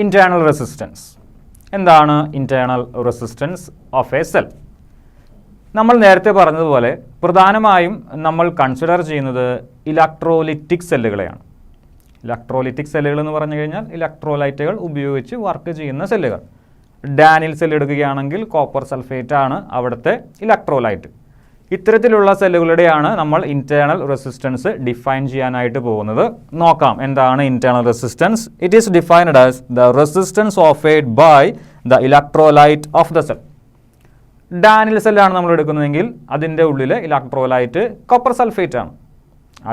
Internal resistance. എന്താണ് internal resistance of a cell? നമ്മൾ നേരത്തെ പറഞ്ഞതുപോലെ പ്രധാനമായും നമ്മൾ കൺസിഡർ ചെയ്യുന്നത് ഇലക്ട്രോലിറ്റിക് സെല്ലുകളെയാണ്. ഇലക്ട്രോലിറ്റിക് സെല്ലുകൾ എന്ന് പറഞ്ഞു കഴിഞ്ഞാൽ ഇലക്ട്രോലൈറ്റുകൾ ഉപയോഗിച്ച് വർക്ക് ചെയ്യുന്ന സെല്ലുകൾ. ഡാനിൽ സെൽ എടുക്കുകയാണെങ്കിൽ കോപ്പർ സൾഫേറ്റ് ആണ് അവിടുത്തെ ഇലക്ട്രോലൈറ്റ്. ഇത്തരത്തിലുള്ള സെല്ലുകളുടെയാണ് നമ്മൾ ഇൻറ്റേർണൽ റെസിസ്റ്റൻസ് ഡിഫൈൻ ചെയ്യാനായിട്ട് പോകുന്നത്. നോക്കാം എന്താണ് internal resistance. It is defined as the resistance offered by the electrolyte of the cell. ഡാനിൽ സെല്ലാണ് നമ്മൾ എടുക്കുന്നതെങ്കിൽ അതിൻ്റെ ഉള്ളിൽ ഇലക്ട്രോലൈറ്റ് കോപ്പർ സൾഫേറ്റ് ആണ്.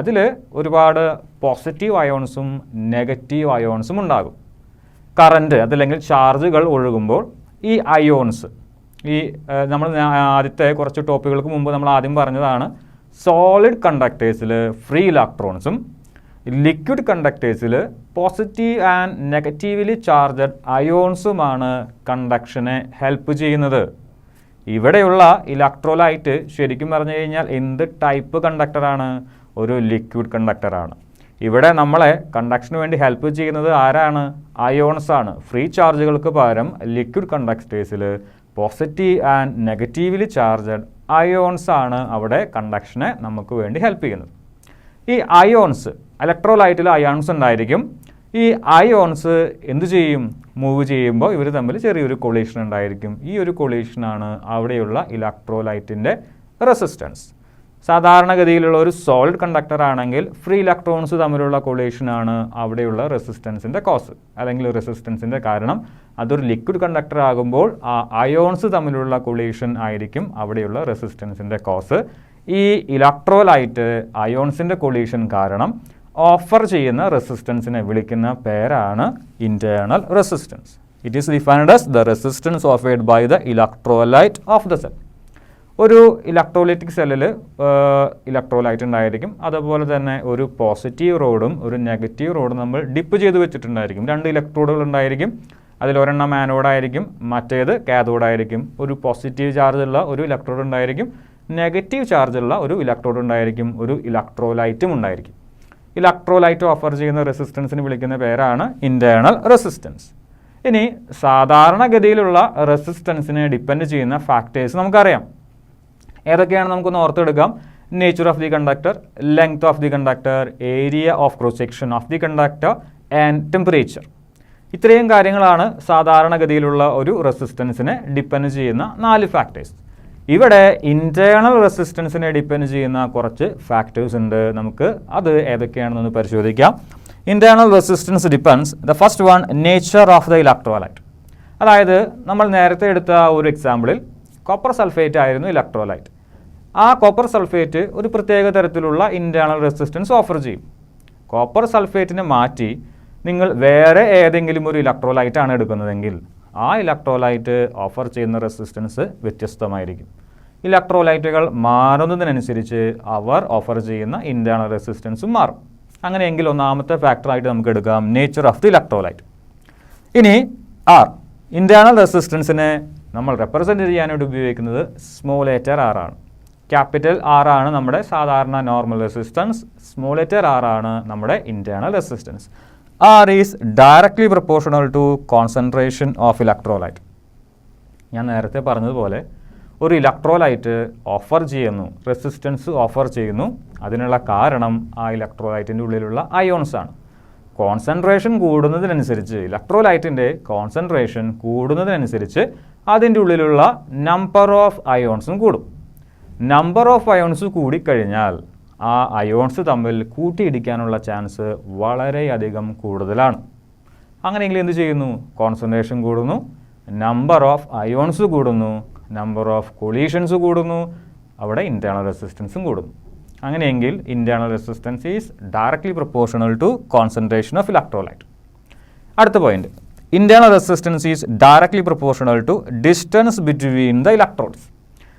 അതിൽ ഒരുപാട് പോസിറ്റീവ് അയോൺസും നെഗറ്റീവ് അയോൺസും ഉണ്ടാകും. കറൻറ്റ് അതല്ലെങ്കിൽ ചാർജുകൾ ഒഴുകുമ്പോൾ ഈ അയോൺസ് നമ്മൾ ആദ്യത്തെ കുറച്ച് ടോപ്പിക്കുകൾക്ക് മുമ്പ് നമ്മൾ ആദ്യം പറഞ്ഞതാണ് സോളിഡ് കണ്ടക്ടേഴ്സിൽ ഫ്രീ ഇലക്ട്രോൺസും ലിക്വിഡ് കണ്ടക്ടേഴ്സിൽ പോസിറ്റീവ് ആൻഡ് നെഗറ്റീവ്ലി ചാർജഡ് അയോൺസുമാണ് കണ്ടക്ഷനെ ഹെൽപ്പ് ചെയ്യുന്നത്. ഇവിടെയുള്ള ഇലക്ട്രോലൈറ്റ് ശരിക്കും പറഞ്ഞു കഴിഞ്ഞാൽ എന്ത് ടൈപ്പ് കണ്ടക്ടറാണ്? ഒരു ലിക്വിഡ് കണ്ടക്ടറാണ്. ഇവിടെ നമ്മളെ കണ്ടക്ഷന് വേണ്ടി ഹെൽപ്പ് ചെയ്യുന്നത് ആരാണ്? അയോൺസ് ആണ്. ഫ്രീ ചാർജുകൾക്ക് പകരം ലിക്വിഡ് കണ്ടക്ടേഴ്സിൽ positive and negatively charged ions ആണ് അവിടെ കണ്ടക്ഷനെ നമുക്ക് വേണ്ടി ഹെൽപ്പ് ചെയ്യുന്നത്. ഈ അയോൺസ് ഇലക്ട്രോലൈറ്റിൽ അയോൺസ് ഉണ്ടായിരിക്കും. ഈ അയോൺസ് എന്ത് ചെയ്യും? മൂവ് ചെയ്യുമ്പോൾ ഇവർ തമ്മിൽ ചെറിയൊരു കൊളീഷൻ ഉണ്ടായിരിക്കും. ഈ ഒരു കൊളീഷനാണ് അവിടെയുള്ള ഇലക്ട്രോലൈറ്റിൻ്റെ റെസിസ്റ്റൻസ്. സാധാരണഗതിയിലുള്ള ഒരു സോളിഡ് കണ്ടക്ടർ ആണെങ്കിൽ ഫ്രീ ഇലക്ട്രോൺസ് തമ്മിലുള്ള കൊളീഷനാണ് അവിടെയുള്ള റെസിസ്റ്റൻസിൻ്റെ കോസ് അല്ലെങ്കിൽ റെസിസ്റ്റൻസിൻ്റെ കാരണം. അതൊരു ലിക്വിഡ് കണ്ടക്ടർ ആകുമ്പോൾ ആ അയോൺസ് തമ്മിലുള്ള കൊളീഷൻ ആയിരിക്കും അവിടെയുള്ള റെസിസ്റ്റൻസിൻ്റെ കോസ്. ഈ ഇലക്ട്രോലൈറ്റ് അയോൺസിൻ്റെ കൊളീഷൻ കാരണം ഓഫർ ചെയ്യുന്ന റെസിസ്റ്റൻസിനെ വിളിക്കുന്ന പേരാണ് internal resistance. It is defined as the resistance offered by the electrolyte of the cell. ഒരു ഇലക്ട്രോലൈറ്റിക് സെല്ലിൽ ഇലക്ട്രോലൈറ്റ് ഉണ്ടായിരിക്കും. അതുപോലെ തന്നെ ഒരു പോസിറ്റീവ് റോഡും ഒരു നെഗറ്റീവ് റോഡും നമ്മൾ ഡിപ്പ് ചെയ്ത് വെച്ചിട്ടുണ്ടായിരിക്കും. 2 ഇലക്ട്രോഡുകൾ ഉണ്ടായിരിക്കും. അതിലൊരെണ്ണം ആനോഡായിരിക്കും, മറ്റേത് കാഥോഡായിരിക്കും. ഒരു പോസിറ്റീവ് ചാർജുള്ള ഒരു ഇലക്ട്രോഡ് ഉണ്ടായിരിക്കും, നെഗറ്റീവ് ചാർജുള്ള ഒരു ഇലക്ട്രോഡ് ഉണ്ടായിരിക്കും, ഒരു ഇലക്ട്രോലൈറ്റും ഉണ്ടായിരിക്കും. ഇലക്ട്രോലൈറ്റ് ഓഫർ ചെയ്യുന്ന റെസിസ്റ്റൻസിന് വിളിക്കുന്ന പേരാണ് ഇൻറ്റേർണൽ റെസിസ്റ്റൻസ്. ഇനി സാധാരണഗതിയിലുള്ള റെസിസ്റ്റൻസിനെ ഡിപ്പെൻഡ് ചെയ്യുന്ന ഫാക്ടേഴ്സ് നമുക്കറിയാം. ഏതൊക്കെയാണ് നമുക്കൊന്ന് ഓർത്തെടുക്കാം. Nature of the conductor, length of the conductor, area of cross section of the conductor and temperature. ഇത്രയും കാര്യങ്ങളാണ് സാധാരണഗതിയിലുള്ള ഒരു റെസിസ്റ്റൻസിനെ ഡിപ്പെൻഡ് ചെയ്യുന്ന 4 ഫാക്ടേഴ്സ്. ഇവിടെ ഇൻറ്റേർണൽ റെസിസ്റ്റൻസിനെ ഡിപ്പെൻഡ് ചെയ്യുന്ന കുറച്ച് ഫാക്ടേഴ്സ് ഉണ്ട്. നമുക്ക് അത് ഏതൊക്കെയാണെന്നൊന്ന് പരിശോധിക്കാം. Internal resistance depends the first one nature of the electrolyte. അതായത് നമ്മൾ നേരത്തെ എടുത്ത ഒരു എക്സാമ്പിളിൽ കോപ്പർ സൾഫേറ്റ് ആയിരുന്നു ഇലക്ട്രോലൈറ്റ്. ആ കോപ്പർ സൾഫേറ്റ് ഒരു പ്രത്യേക തരത്തിലുള്ള ഇൻറ്റേർണൽ റെസിസ്റ്റൻസ് ഓഫർ ചെയ്യും. കോപ്പർ സൾഫേറ്റിനെ മാറ്റി നിങ്ങൾ വേറെ ഏതെങ്കിലും ഒരു ഇലക്ട്രോലൈറ്റ് ആണ് എടുക്കുന്നതെങ്കിൽ ആ ഇലക്ട്രോലൈറ്റ് ഓഫർ ചെയ്യുന്ന റെസിസ്റ്റൻസ് വ്യത്യസ്തമായിരിക്കും. ഇലക്ട്രോലൈറ്റുകൾ മാറുന്നതിനനുസരിച്ച് അവർ ഓഫർ ചെയ്യുന്ന ഇൻറ്റേർണൽ റെസിസ്റ്റൻസും മാറും. അങ്ങനെയെങ്കിൽ ഒന്നാമത്തെ ഫാക്ടറായിട്ട് നമുക്ക് എടുക്കാം നേച്ചർ ഓഫ് ദി ഇലക്ട്രോലൈറ്റ്. ഇനി ആർ, ഇൻറ്റേർണൽ റെസിസ്റ്റൻസിനെ നമ്മൾ റെപ്രസെൻറ്റ് ചെയ്യാനായിട്ട് ഉപയോഗിക്കുന്നത് സ്മോൾ ലെറ്റർ ആർ ആണ്. ക്യാപിറ്റൽ ആർ ആണ് നമ്മുടെ സാധാരണ normal resistance, small letter r ആണ് നമ്മുടെ internal resistance. R is directly proportional to concentration of electrolyte. ഞാൻ നേരത്തെ പറഞ്ഞതുപോലെ ഒരു ഇലക്ട്രോലൈറ്റ് ഓഫർ ചെയ്യുന്നു, റെസിസ്റ്റൻസ് ഓഫർ ചെയ്യുന്നു. അതിനുള്ള കാരണം ആ ഇലക്ട്രോലൈറ്റിൻ്റെ ഉള്ളിലുള്ള അയോൺസ് ആണ്. കോൺസെൻട്രേഷൻ കൂടുന്നതിനനുസരിച്ച് ഇലക്ട്രോലൈറ്റിൻ്റെ കോൺസെൻട്രേഷൻ കൂടുന്നതിനനുസരിച്ച് അതിൻ്റെ ഉള്ളിലുള്ള നമ്പർ ഓഫ് അയോൺസും കൂടും. നമ്പർ ഓഫ് അയോൺസ് കൂടിക്കഴിഞ്ഞാൽ ആ അയോൺസ് തമ്മിൽ കൂട്ടിയിടിക്കാനുള്ള ചാൻസ് വളരെയധികം കൂടുതലാണ്. അങ്ങനെയെങ്കിൽ എന്ത് ചെയ്യുന്നു? കോൺസെൻട്രേഷൻ കൂടുന്നു, നമ്പർ ഓഫ് അയോൺസ് കൂടുന്നു, നമ്പർ ഓഫ് കൊളീഷൻസ് കൂടുന്നു, അവിടെ ഇൻറ്റേർണൽ റെസിസ്റ്റൻസും കൂടുന്നു. അങ്ങനെയെങ്കിൽ internal resistance is directly proportional to concentration of electrolyte. അടുത്ത point, internal resistance is directly proportional to distance between the electrodes.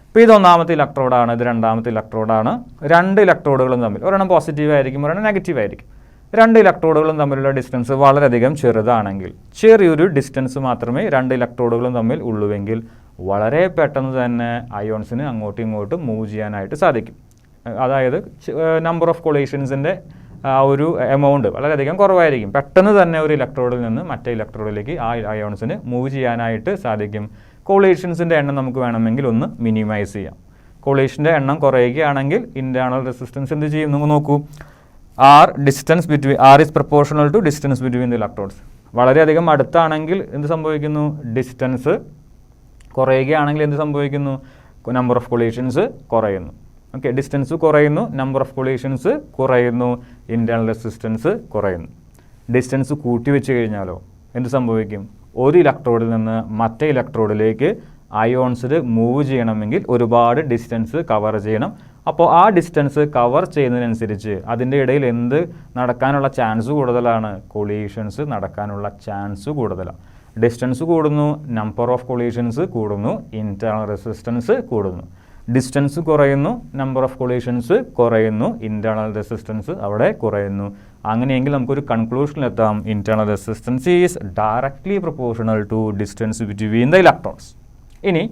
ഇപ്പോൾ ഇത് ഒന്നാമത്തെ ഇലക്ട്രോഡാണ്, ഇത് രണ്ടാമത്തെ ഇലക്ട്രോഡാണ്. 2 ഇലക്ട്രോഡുകളും തമ്മിൽ ഒരെണ്ണം പോസിറ്റീവ് ആയിരിക്കും, ഒരെണ്ണം നെഗറ്റീവ് ആയിരിക്കും. 2 ഇലക്ട്രോഡുകളും തമ്മിലുള്ള ഡിസ്റ്റൻസ് വളരെയധികം ചെറുതാണെങ്കിൽ, ചെറിയൊരു ഡിസ്റ്റൻസ് മാത്രമേ 2 ഇലക്ട്രോഡുകളും തമ്മിൽ ഉള്ളുവെങ്കിൽ വളരെ പെട്ടെന്ന് തന്നെ അയോൺസിന് അങ്ങോട്ടും ഇങ്ങോട്ടും മൂവ് ചെയ്യാനായിട്ട് സാധിക്കും. അതായത് നമ്പർ ഓഫ് കൊളീഷൻസിൻ്റെ ആ ഒരു എമൗണ്ട് വളരെയധികം കുറവായിരിക്കും. പെട്ടെന്ന് തന്നെ ഒരു ഇലക്ട്രോഡിൽ നിന്ന് മറ്റേ ഇലക്ട്രോഡിലേക്ക് ആ അയോൺസിന് മൂവ് ചെയ്യാനായിട്ട് സാധിക്കും. കൊളീഷൻസിൻ്റെ എണ്ണം നമുക്ക് വേണമെങ്കിൽ ഒന്ന് മിനിമൈസ് ചെയ്യാം. കൊളീഷൻ്റെ എണ്ണം കുറയുകയാണെങ്കിൽ ഇൻറ്റേർണൽ റെസിസ്റ്റൻസ് എന്ത് ചെയ്യും? നമുക്ക് നോക്കൂ. R is proportional to distance between the electrodes. വളരെയധികം അടുത്താണെങ്കിൽ എന്ത് സംഭവിക്കുന്നു? ഡിസ്റ്റൻസ് കുറയുകയാണെങ്കിൽ എന്ത് സംഭവിക്കുന്നു? നമ്പർ ഓഫ് കൊളീഷൻസ് കുറയുന്നു. ഓക്കെ, ഡിസ്റ്റൻസ് കുറയുന്നു, നമ്പർ ഓഫ് കൊളീഷൻസ് കുറയുന്നു, ഇൻറ്റേർണൽ റെസിസ്റ്റൻസ് കുറയുന്നു. ഡിസ്റ്റൻസ് കൂട്ടി വെച്ച് കഴിഞ്ഞാലോ എന്ത് സംഭവിക്കും? ഒരു ഇലക്ട്രോഡിൽ നിന്ന് മറ്റേ ഇലക്ട്രോഡിലേക്ക് അയോൺസിൽ മൂവ് ചെയ്യണമെങ്കിൽ ഒരുപാട് ഡിസ്റ്റൻസ് കവർ ചെയ്യണം. അപ്പോൾ ആ ഡിസ്റ്റൻസ് കവർ ചെയ്യുന്നതിനനുസരിച്ച് അതിൻ്റെ ഇടയിൽ എന്ത് നടക്കാനുള്ള ചാൻസ് കൂടുതലാണ്? കൊളീഷൻസ് നടക്കാനുള്ള ചാൻസ് കൂടുതലാണ്. ഡിസ്റ്റൻസ് കൂടുന്നു, നമ്പർ ഓഫ് കൊളീഷൻസ് കൂടുന്നു, ഇൻറ്റേർണൽ റെസിസ്റ്റൻസ് കൂടുന്നു. ഡിസ്റ്റൻസ് കുറയുന്നു, നമ്പർ ഓഫ് കൊളീഷൻസ് കുറയുന്നു, ഇൻറ്റേർണൽ റെസിസ്റ്റൻസ് അവിടെ കുറയുന്നു. അങ്ങനെയെങ്കിൽ നമുക്കൊരു കൺക്ലൂഷനിലെത്താം, internal resistance is directly proportional to distance between the electrons. ഇനി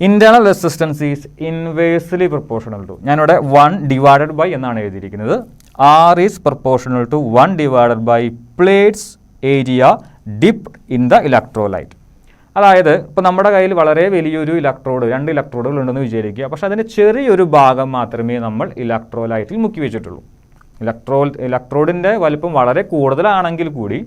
internal resistance is inversely proportional to, ഞാനിവിടെ 1/by എന്നാണ് എഴുതിയിരിക്കുന്നത്. R is proportional to 1/by plates area dipped in the electrolyte. അതായത് ഇപ്പോൾ നമ്മുടെ കയ്യിൽ വളരെ വലിയൊരു ഇലക്ട്രോഡ്, 2 ഇലക്ട്രോഡുകൾ ഉണ്ടെന്ന് വിചാരിക്കുക. പക്ഷേ അതിൻ്റെ ചെറിയൊരു ഭാഗം മാത്രമേ നമ്മൾ ഇലക്ട്രോലൈറ്റിൽ മുക്കി വെച്ചിട്ടുള്ളൂ. ഇലക്ട്രോഡിൻ്റെ വലിപ്പം വളരെ കൂടുതലാണെങ്കിൽ കൂടി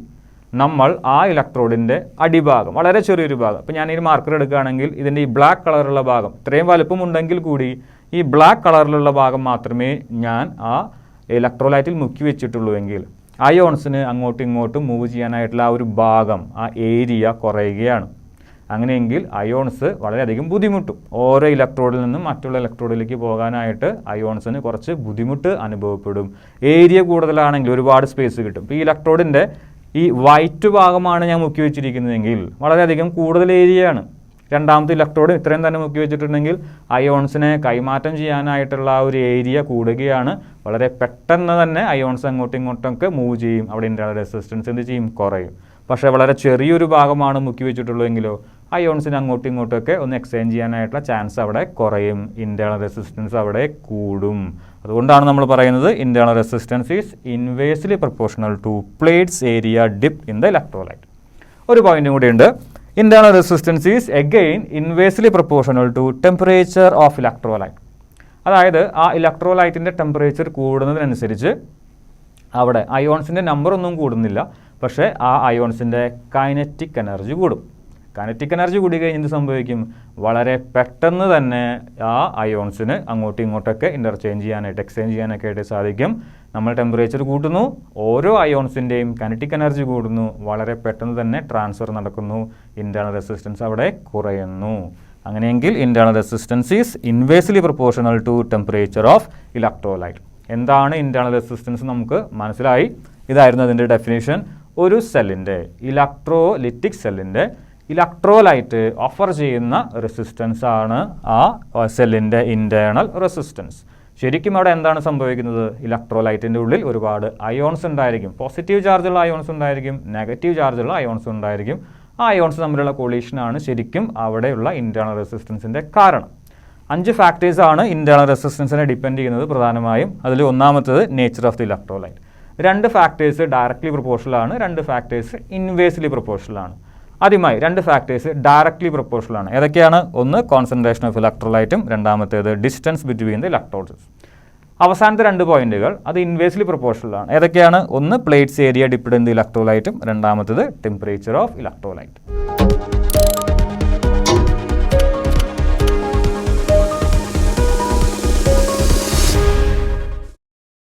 നമ്മൾ ആ ഇലക്ട്രോഡിൻ്റെ അടിഭാഗം, വളരെ ചെറിയൊരു ഭാഗം, ഇപ്പോൾ ഞാനൊരു മാർക്കർ എടുക്കുകയാണെങ്കിൽ ഇതിൻ്റെ ഈ ബ്ലാക്ക് കളറുള്ള ഭാഗം ഇത്രയും വലിപ്പം ഉണ്ടെങ്കിൽ കൂടി ഈ ബ്ലാക്ക് കളറിലുള്ള ഭാഗം മാത്രമേ ഞാൻ ആ ഇലക്ട്രോലൈറ്റിൽ മുക്കി വെച്ചിട്ടുള്ളൂ എങ്കിൽ അയോൺസിന് അങ്ങോട്ടും ഇങ്ങോട്ടും മൂവ് ചെയ്യാനായിട്ടുള്ള ആ ഒരു ഭാഗം, ആ ഏരിയ കുറയുകയാണ്. അങ്ങനെയെങ്കിൽ അയോൺസ് വളരെയധികം ബുദ്ധിമുട്ടും. ഓരോ ഇലക്ട്രോഡിൽ നിന്നും മറ്റുള്ള ഇലക്ട്രോഡിലേക്ക് പോകാനായിട്ട് അയോൺസിന് കുറച്ച് ബുദ്ധിമുട്ട് അനുഭവപ്പെടും. ഏരിയ കൂടുതലാണെങ്കിൽ ഒരുപാട് സ്പേസ് കിട്ടും. ഇപ്പോൾ ഈ ഇലക്ട്രോഡിൻ്റെ ഈ വൈറ്റ് ഭാഗമാണ് ഞാൻ മുക്കി വെച്ചിരിക്കുന്നതെങ്കിൽ വളരെയധികം കൂടുതൽ ഏരിയയാണ്. രണ്ടാമത്തെ ഇലക്ട്രോഡ് ഇത്രയും തന്നെ മുക്കി വെച്ചിട്ടുണ്ടെങ്കിൽ അയോൺസിനെ കൈമാറ്റം ചെയ്യാനായിട്ടുള്ള ആ ഒരു ഏരിയ കൂടുകയാണ്. വളരെ പെട്ടെന്ന് തന്നെ അയോൺസ് അങ്ങോട്ടും ഇങ്ങോട്ടൊക്കെ മൂവ് ചെയ്യും. അവിടെ ഇൻറ്റേർണൽ റെസിസ്റ്റൻസ് എന്ത് ചെയ്യും? കുറയും. പക്ഷേ വളരെ ചെറിയൊരു ഭാഗമാണ് മുക്കി വെച്ചിട്ടുള്ളതെങ്കിലോ അയോൺസിന് അങ്ങോട്ടും ഇങ്ങോട്ടൊക്കെ ഒന്ന് എക്സ്ചേഞ്ച് ചെയ്യാനായിട്ടുള്ള ചാൻസ് അവിടെ കുറയും. ഇൻറ്റേർണൽ റെസിസ്റ്റൻസ് അവിടെ കൂടും. അതുകൊണ്ടാണ് നമ്മൾ പറയുന്നത് internal resistance is inversely proportional to plates area dipped in the electrolyte. ഒരു പോയിന്റും കൂടിയുണ്ട്. Internal resistance is again inversely proportional to temperature of electrolyte. അതായത് ആ ഇലക്ട്രോലൈറ്റിൻ്റെ ടെമ്പറേച്ചർ കൂടുന്നതിനനുസരിച്ച് അവിടെ അയോൺസിൻ്റെ നമ്പർ ഒന്നും കൂടുന്നില്ല, പക്ഷേ ആ അയോൺസിൻ്റെ കൈനറ്റിക് എനർജി കൂടും. കൈനറ്റിക് എനർജി കൂടി കഴിഞ്ഞ് എന്ത് സംഭവിക്കും? വളരെ പെട്ടെന്ന് തന്നെ ആ അയോൺസിന് അങ്ങോട്ടും ഇങ്ങോട്ടൊക്കെ ഇൻ്റർചേഞ്ച് ചെയ്യാനായിട്ട്, എക്സ്ചേഞ്ച് ചെയ്യാനൊക്കെ ആയിട്ട് സാധിക്കും. നമ്മൾ ടെമ്പറേച്ചർ കൂട്ടുന്നു, ഓരോ അയോൺസിൻ്റെയും കൈനറ്റിക് എനർജി കൂടുന്നു, വളരെ പെട്ടെന്ന് തന്നെ ട്രാൻസ്ഫർ നടക്കുന്നു, ഇൻറ്റേർണൽ റെസിസ്റ്റൻസ് അവിടെ കുറയുന്നു. അങ്ങനെയെങ്കിൽ internal resistance is inversely proportional to temperature of electrolyte. എന്താണ് ഇൻറ്റേർണൽ റെസിസ്റ്റൻസ് നമുക്ക് മനസ്സിലായി. ഇതായിരുന്നു അതിൻ്റെ ഡെഫിനേഷൻ. ഒരു സെല്ലിൻ്റെ, ഇലക്ട്രോലിറ്റിക് സെല്ലിൻ്റെ ഇലക്ട്രോലൈറ്റ് ഓഫർ ചെയ്യുന്ന റെസിസ്റ്റൻസ് ആണ് ആ സെല്ലിൻ്റെ ഇൻറ്റേർണൽ റെസിസ്റ്റൻസ്. ശരിക്കും അവിടെ എന്താണ് സംഭവിക്കുന്നത്? ഇലക്ട്രോലൈറ്റിൻ്റെ ഉള്ളിൽ ഒരുപാട് അയോൺസ് ഉണ്ടായിരിക്കും. പോസിറ്റീവ് ചാർജുള്ള അയോൺസ് ഉണ്ടായിരിക്കും, നെഗറ്റീവ് ചാർജുള്ള അയോൺസ് ഉണ്ടായിരിക്കും. ആ അയോൺസ് തമ്മിലുള്ള കൊളീഷനാണ് ശരിക്കും അവിടെയുള്ള ഇൻറ്റേർണൽ റെസിസ്റ്റൻസിൻ്റെ കാരണം. 5 ഫാക്ടേഴ്സാണ് ഇൻറ്റേർണൽ റെസിസ്റ്റൻസിനെ ഡിപ്പെൻഡ് ചെയ്യുന്നത് പ്രധാനമായും. അതിൽ ഒന്നാമത്തേത് nature of the electrolyte. 2 factors directly പ്രൊപ്പോർഷണലാണ്, 2 ഫാക്ടേഴ്സ് ഇൻവേഴ്സ്ലി പ്രൊപ്പോർഷണലാണ്. ആദ്യമായി 2 ഫാക്ടേഴ്സ് ഡയറക്ട്ലി പ്രൊപ്പോർഷണലാണ്. ഏതൊക്കെയാണ്? ഒന്ന് കോൺസെൻട്രേഷൻ ഓഫ് ഇലക്ട്രോലൈറ്റും, രണ്ടാമത്തേത് ഡിസ്റ്റൻസ് ബിറ്റ്വീൻ ദ ഇലക്ട്രോഡ്സ്. അവസാനത്തെ 2 പോയിന്റുകൾ അത് ഇൻവേഴ്സ്ലി പ്രൊപ്പോർഷണലാണ്. ഏതൊക്കെയാണ്? ഒന്ന് plates area dipped in the ഇലക്ട്രോലൈറ്റും, രണ്ടാമത്തേത് ടെമ്പറേച്ചർ ഓഫ് ഇലക്ട്രോലൈറ്റ്.